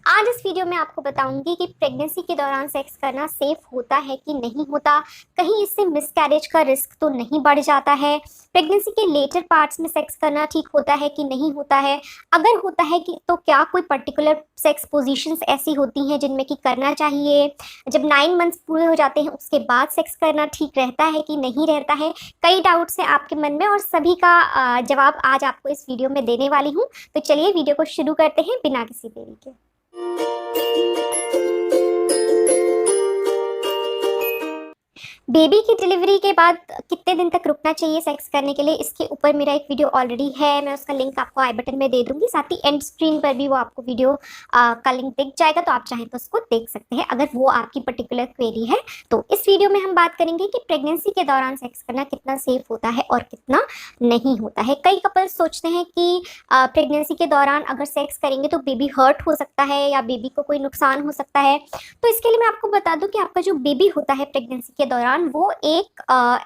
आज इस वीडियो में आपको बताऊंगी कि प्रेगनेंसी के दौरान सेक्स करना सेफ होता है कि नहीं होता, कहीं इससे मिसकैरेज का रिस्क तो नहीं बढ़ जाता है, प्रेगनेंसी के लेटर पार्ट्स में सेक्स करना ठीक होता है कि नहीं होता है, अगर होता है कि तो क्या कोई पर्टिकुलर सेक्स पोजीशंस ऐसी होती हैं जिनमें कि करना चाहिए, जब 9 मंथ्स पूरे हो जाते हैं उसके बाद सेक्स करना ठीक रहता है कि नहीं रहता है। कई डाउट्स हैं आपके मन में और सभी का जवाब आज आपको इस वीडियो में देने वाली हूँ। तो चलिए वीडियो को शुरू करते हैं बिना किसी देरी के। बेबी की डिलीवरी के बाद कितने दिन तक रुकना चाहिए सेक्स करने के लिए, इसके ऊपर मेरा एक वीडियो ऑलरेडी है, मैं उसका लिंक आपको आई बटन में दे दूंगी, साथ ही एंड स्क्रीन पर भी वो आपको वीडियो का लिंक दिख जाएगा, तो आप चाहें तो उसको देख सकते हैं अगर वो आपकी पर्टिकुलर क्वेरी है। तो इस वीडियो में हम बात करेंगे कि प्रेगनेंसी के दौरान सेक्स करना कितना सेफ होता है और कितना नहीं होता है। कई कपल्स सोचते हैं कि प्रेगनेंसी के दौरान अगर सेक्स करेंगे तो बेबी हर्ट हो सकता है या बेबी को कोई नुकसान हो सकता है। तो इसके लिए मैं आपको बता दूं कि आपका जो बेबी होता है प्रेगनेंसी के दौरान वो एक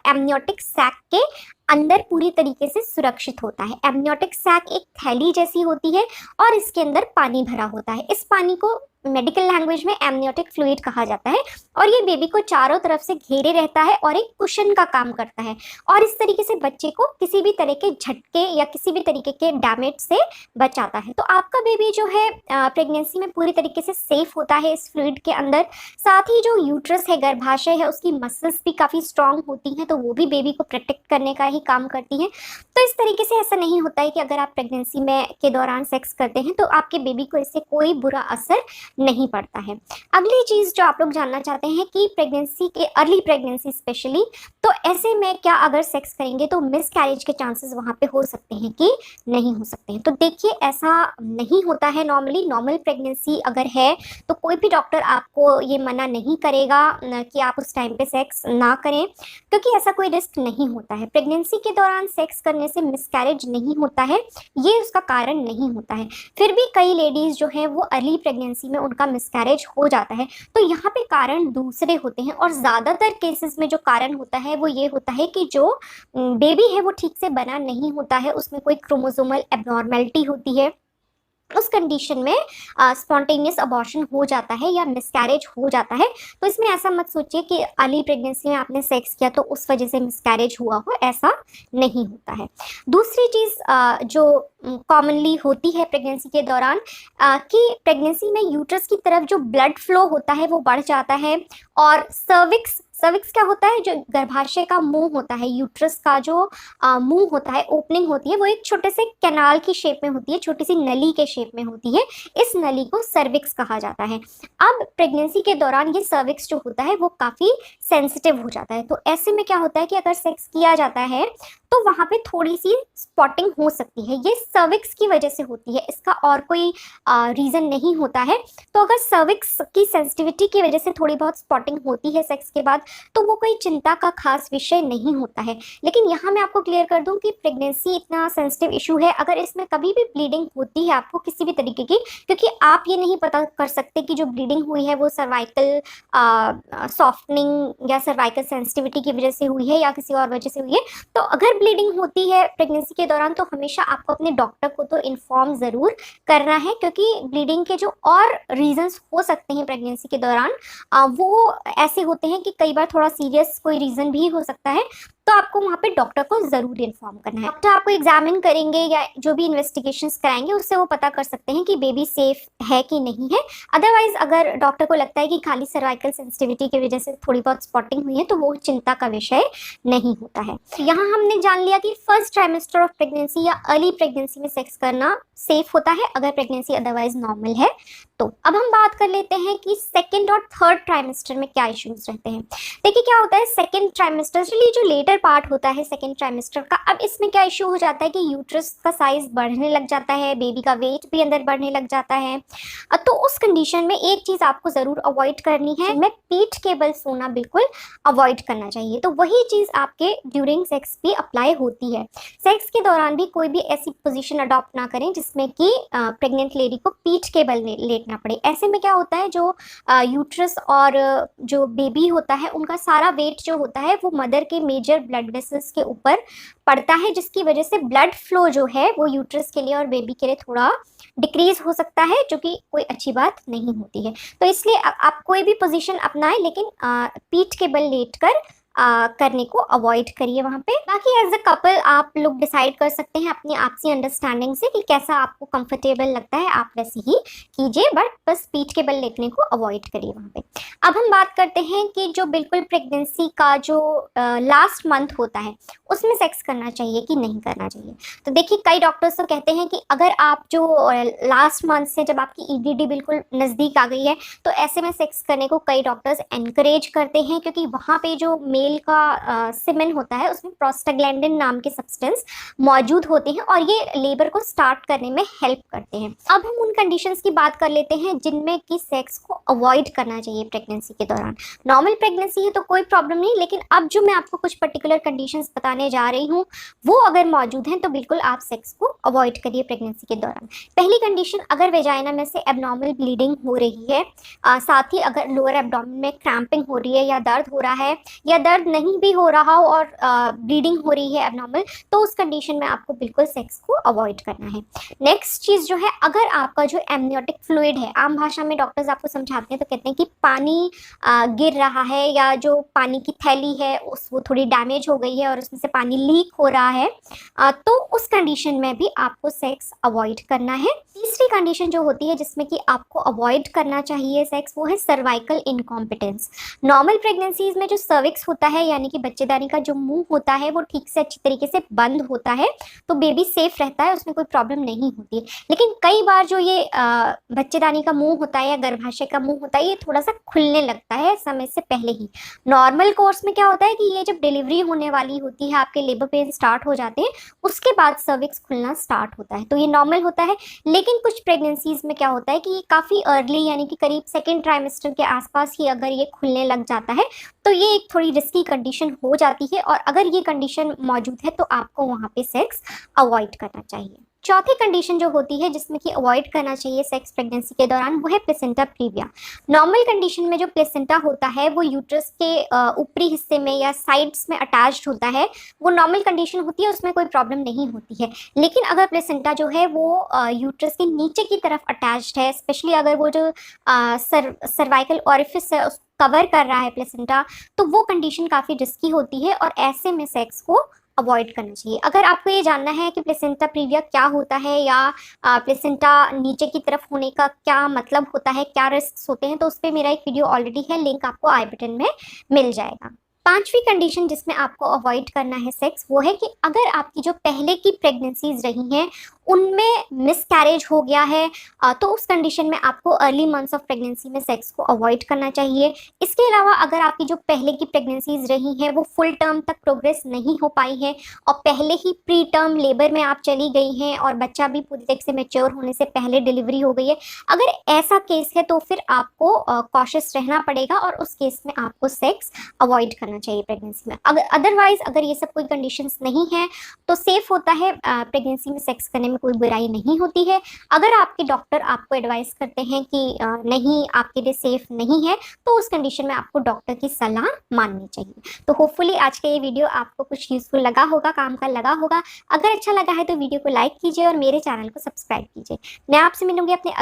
एमनियोटिक सैक के अंदर पूरी तरीके से सुरक्षित होता है। एमनियोटिक सैक एक थैली जैसी होती है और इसके अंदर पानी भरा होता है। इस पानी को मेडिकल लैंग्वेज में एमनियोटिक फ्लूइड कहा जाता है और ये बेबी को चारों तरफ से घेरे रहता है और एक कुशन का काम करता है और इस तरीके से बच्चे को किसी भी तरह के झटके या किसी भी तरीके के डैमेज से बचाता है। तो आपका बेबी जो है प्रेगनेंसी में पूरी तरीके से सेफ होता है इस फ्लूइड के अंदर। साथ ही जो यूट्रस है, गर्भाशय है, उसकी मसल्स भी काफ़ी स्ट्रांग होती हैं, तो वो भी बेबी को प्रोटेक्ट करने का ही काम करती हैं। तो इस तरीके से ऐसा नहीं होता है कि अगर आप प्रेगनेंसी में के दौरान सेक्स करते हैं तो आपके बेबी को इससे कोई बुरा असर नहीं पड़ता है। अगली चीज जो आप लोग जानना चाहते हैं कि प्रेगनेंसी के अर्ली प्रेगनेंसी स्पेशली, तो ऐसे में क्या अगर सेक्स करेंगे तो मिसकैरेज के चांसेस वहां पे हो सकते हैं कि नहीं हो सकते हैं। तो देखिए ऐसा नहीं होता है। नॉर्मली नॉर्मल प्रेगनेंसी अगर है तो कोई भी डॉक्टर आपको ये मना नहीं करेगा कि आप उस टाइम पे सेक्स ना करें, क्योंकि ऐसा कोई रिस्क नहीं होता है। प्रेगनेंसी के दौरान सेक्स करने से मिसकैरेज नहीं होता है, ये उसका कारण नहीं होता है। फिर भी कई लेडीज जो है वो अर्ली प्रेगनेंसी में उनका मिसकैरेज हो जाता है, तो यहाँ पे कारण दूसरे होते हैं और ज़्यादातर केसेस में जो कारण होता है वो ये होता है कि जो बेबी है वो ठीक से बना नहीं होता है, उसमें कोई क्रोमोसोमल एबनॉर्मेलिटी होती है। उस कंडीशन में स्पॉन्टेनियस अबॉर्शन हो जाता है या मिसकैरेज हो जाता है। तो इसमें ऐसा मत सोचिए कि अर्ली प्रेगनेंसी में आपने सेक्स किया तो उस वजह से मिसकैरेज हुआ हो, ऐसा नहीं होता है। दूसरी चीज़ जो कॉमनली होती है प्रेगनेंसी के दौरान कि प्रेगनेंसी में यूट्रस की तरफ जो ब्लड फ्लो होता है वो बढ़ जाता है और सर्विक्स क्या होता है, जो गर्भाशय का मुंह होता है, यूट्रस का जो मुंह होता है, ओपनिंग होती है, वो एक छोटे से कैनाल की शेप में होती है, छोटी सी नली के शेप में होती है। इस नली को सर्विक्स कहा जाता है। अब प्रेगनेंसी के दौरान ये सर्विक्स जो होता है वो काफ़ी सेंसिटिव हो जाता है। तो ऐसे में क्या होता है कि अगर सेक्स किया जाता है तो वहाँ पे थोड़ी सी स्पॉटिंग हो सकती है, ये सर्विक्स की वजह से होती है, इसका और कोई रीज़न नहीं होता है। तो अगर सर्विक्स की सेंसिटिविटी की वजह से थोड़ी बहुत स्पॉटिंग होती है सेक्स के बाद तो वो कोई चिंता का खास विषय नहीं होता है। लेकिन यहाँ मैं आपको क्लियर कर दूँ कि प्रेगनेंसी इतना सेंसिटिव इशू है, अगर इसमें कभी भी ब्लीडिंग होती है आपको किसी भी तरीके की, क्योंकि आप ये नहीं पता कर सकते कि जो ब्लीडिंग हुई है वो सर्वाइकल सॉफ्टनिंग या सर्वाइकल सेंसिटिविटी की वजह से हुई है या किसी और वजह से हुई है। तो अगर ब्लीडिंग होती है प्रेगनेंसी के दौरान तो हमेशा आपको अपने डॉक्टर को तो इन्फॉर्म ज़रूर करना है, क्योंकि ब्लीडिंग के जो और रीजंस हो सकते हैं प्रेगनेंसी के दौरान वो ऐसे होते हैं कि कई बार थोड़ा सीरियस कोई रीज़न भी हो सकता है, तो आपको वहाँ पे डॉक्टर को ज़रूर इन्फॉर्म करना है। डॉक्टर आपको एग्जामिन करेंगे या जो भी इन्वेस्टिगेशंस कराएंगे उससे वो पता कर सकते हैं कि बेबी सेफ है कि नहीं है। अदरवाइज अगर डॉक्टर को लगता है कि खाली सर्वाइकल सेंसिटिविटी की वजह से थोड़ी बहुत स्पॉटिंग हुई है तो वो चिंता का विषय नहीं होता है। यहाँ हमने जान लिया कि फर्स्ट ट्राइमेस्टर ऑफ प्रेगनेंसी या अर्ली प्रेगनेंसी में सेक्स करना सेफ होता है अगर प्रेगनेंसी अदरवाइज नॉर्मल है। तो अब हम बात कर लेते हैं कि सेकेंड और थर्ड ट्राइमेस्टर में क्या इश्यूज रहते हैं। देखिए क्या होता है सेकेंड ट्राइमेस्टर, चलिए जो लेटर पार्ट होता है सेकेंड ट्राइमेस्टर का, अब इसमें क्या इशू हो जाता है कि यूट्रस का साइज बढ़ने लग जाता है, बेबी का वेट भी अंदर बढ़ने लग जाता है। तो उस कंडीशन में एक चीज़ आपको ज़रूर अवॉइड करनी है, मैं पीठ के बल सोना बिल्कुल अवॉइड करना चाहिए। तो वही चीज़ आपके ड्यूरिंग सेक्स भी अप्लाई होती है। सेक्स के दौरान भी कोई भी ऐसी पोजीशन अडॉप्ट ना करें जिसमें कि प्रेग्नेंट लेडी को पीठ के बल लेटना पड़े। ऐसे में क्या होता है, जो यूट्रस और जो बेबी होता है उनका सारा वेट जो होता है वो मदर के मेजर ब्लड वेसल्स के ऊपर पड़ता है, जिसकी वजह से ब्लड फ्लो जो है वो यूट्रस के लिए और बेबी के लिए थोड़ा डिक्रीज हो सकता है, जो कि कोई अच्छी बात नहीं होती है। तो इसलिए आप कोई भी पोजीशन अपनाएं, लेकिन पीठ के बल लेटकर करने को अवॉइड करिए वहाँ पे। बाकी एज अ कपल आप लोग डिसाइड कर सकते हैं अपनी आपसी अंडरस्टैंडिंग से कि कैसा आपको कंफर्टेबल लगता है, आप वैसे ही कीजिए, बट बस पीठ के बल लेटने को अवॉइड करिए वहाँ पे। अब हम बात करते हैं कि जो बिल्कुल प्रेगनेंसी का जो लास्ट मंथ होता है उसमें सेक्स करना चाहिए कि नहीं करना चाहिए। तो देखिए, कई डॉक्टर्स तो कहते हैं कि अगर आप जो लास्ट मंथ से जब आपकी ईडीडी बिल्कुल नज़दीक आ गई है तो ऐसे में सेक्स करने को कई डॉक्टर्स एनकरेज करते हैं, क्योंकि वहाँ पे जो मेल का सीमेन होता है उसमें प्रोस्टाग्लैंडिन नाम के सब्सटेंस मौजूद होते हैं और ये लेबर को स्टार्ट करने में हेल्प करते हैं। अब हम उन कंडीशंस की बात कर लेते हैं जिनमें कि सेक्स को अवॉइड करना चाहिए प्रेगनेंसी के दौरान। नॉर्मल प्रेगनेंसी है तो कोई प्रॉब्लम नहीं, लेकिन अब जो मैं आपको कुछ पर्टिकुलर कंडीशंस बताने जा रही हूँ वो अगर मौजूद हैं तो बिल्कुल आप सेक्स को अवॉइड करिए प्रेगनेंसी के दौरान। पहली कंडीशन, अगर वेजाइना में से एबनॉर्मल ब्लीडिंग हो रही है, साथ ही अगर लोअर एब्डोमेन में क्रैम्पिंग हो रही है या दर्द हो रहा है, या दर्द नहीं भी हो रहा हो और ब्लीडिंग हो रही है एबनॉर्मल, तो उस कंडीशन में आपको बिल्कुल सेक्स को अवॉइड करना है। नेक्स्ट चीज़ जो है, अगर आपका जो एमनियोटिक फ्लूइड है, आम भाषा में डॉक्टर्स आपको समझाते हैं तो कहते हैं कि पानी गिर रहा है या जो पानी की थैली है वो थोड़ी डैमेज हो गई है और उसमें से पानी लीक हो रहा है, तो उस कंडीशन में भी आपको सेक्स अवॉइड करना है। तीसरी कंडीशन जो होती है जिसमें कि आपको अवॉइड करना चाहिए सेक्स, वो है सर्वाइकल इनकॉम्पिटेंस। नॉर्मल प्रेगनेंसीज में जो सर्विक्स होता है, यानी कि बच्चेदानी का जो मुंह होता है, वो ठीक से अच्छी तरीके से बंद होता है तो बेबी सेफ रहता है, उसमें कोई प्रॉब्लम नहीं होती है। लेकिन कई बार जो ये बच्चेदानी का मुंह होता है या गर्भाशय का मुंह होता है, ये थोड़ा सा खुलने लगता है समय से पहले ही। नॉर्मल कोर्स में क्या होता है कि ये जब डिलीवरी होने वाली होती है, आपके लेबर पेन स्टार्ट हो जाते हैं, उसके बाद सर्विक्स खुलना स्टार्ट होता है, तो ये नॉर्मल होता है। लेकिन कुछ प्रेगनेंसीज में क्या होता है कि ये काफ़ी अर्ली, यानी कि करीब सेकेंड ट्राइमेस्टर के आसपास ही अगर ये खुलने लग जाता है तो ये एक थोड़ी रिस्की कंडीशन हो जाती है, और अगर ये कंडीशन मौजूद है तो आपको वहाँ पे सेक्स अवॉइड करना चाहिए। चौथी कंडीशन जो होती है जिसमें कि अवॉइड करना चाहिए सेक्स प्रेगनेंसी के दौरान, वो है प्लेसेंटा प्रीविया। नॉर्मल कंडीशन में जो प्लेसेंटा होता है वो यूट्रस के ऊपरी हिस्से में या साइड्स में अटैच्ड होता है, वो नॉर्मल कंडीशन होती है, उसमें कोई प्रॉब्लम नहीं होती है। लेकिन अगर प्लेसेंटा जो है वो यूट्रस के नीचे की तरफ अटैच्ड है, स्पेशली अगर वो जो सर्वाइकल ऑरिफिस है उसको कवर कर रहा है प्लेसेंटा, तो वो कंडीशन काफ़ी रिस्की होती है और ऐसे में सेक्स को अवॉइड करना चाहिए। अगर आपको ये जानना है कि प्लेसेंटा प्रीविया क्या होता है या प्लेसेंटा नीचे की तरफ होने का क्या मतलब होता है, क्या रिस्क होते हैं, तो उस पर मेरा एक वीडियो ऑलरेडी है, लिंक आपको आई बटन में मिल जाएगा। पांचवी कंडीशन जिसमें आपको अवॉइड करना है सेक्स, वो है कि अगर आपकी जो पहले की प्रेगनेंसीज रही हैं उनमें मिसकैरेज हो गया है, तो उस कंडीशन में आपको अर्ली मंथ्स ऑफ प्रेगनेंसी में सेक्स को अवॉइड करना चाहिए। इसके अलावा अगर आपकी जो पहले की प्रेगनेंसीज रही हैं वो फुल टर्म तक प्रोग्रेस नहीं हो पाई है और पहले ही प्री टर्म लेबर में आप चली गई हैं और बच्चा भी पूरी तरह से मैच्योर होने से पहले डिलीवरी हो गई है, अगर ऐसा केस है तो फिर आपको कॉशियस रहना पड़ेगा और उस केस में आपको सेक्स अवॉइड करना चाहिए प्रेगनेंसी में। अगर अदरवाइज अगर ये सब कोई कंडीशंस नहीं है तो सेफ होता है, प्रेगनेंसी में सेक्स करने में कोई बुराई नहीं होती है। अगर आपके डॉक्टर आपको एडवाइस करते हैं कि नहीं आपके लिए सेफ नहीं है, तो उस कंडीशन में आपको डॉक्टर की सलाह माननी चाहिए। तो होपफुली आज का ये वीडियो आपको कुछ यूजफुल लगा होगा, काम का लगा होगा। अगर अच्छा लगा है तो वीडियो को लाइक कीजिए और मेरे चैनल को सब्सक्राइब कीजिए। मैं आपसे मिलूंगी अपने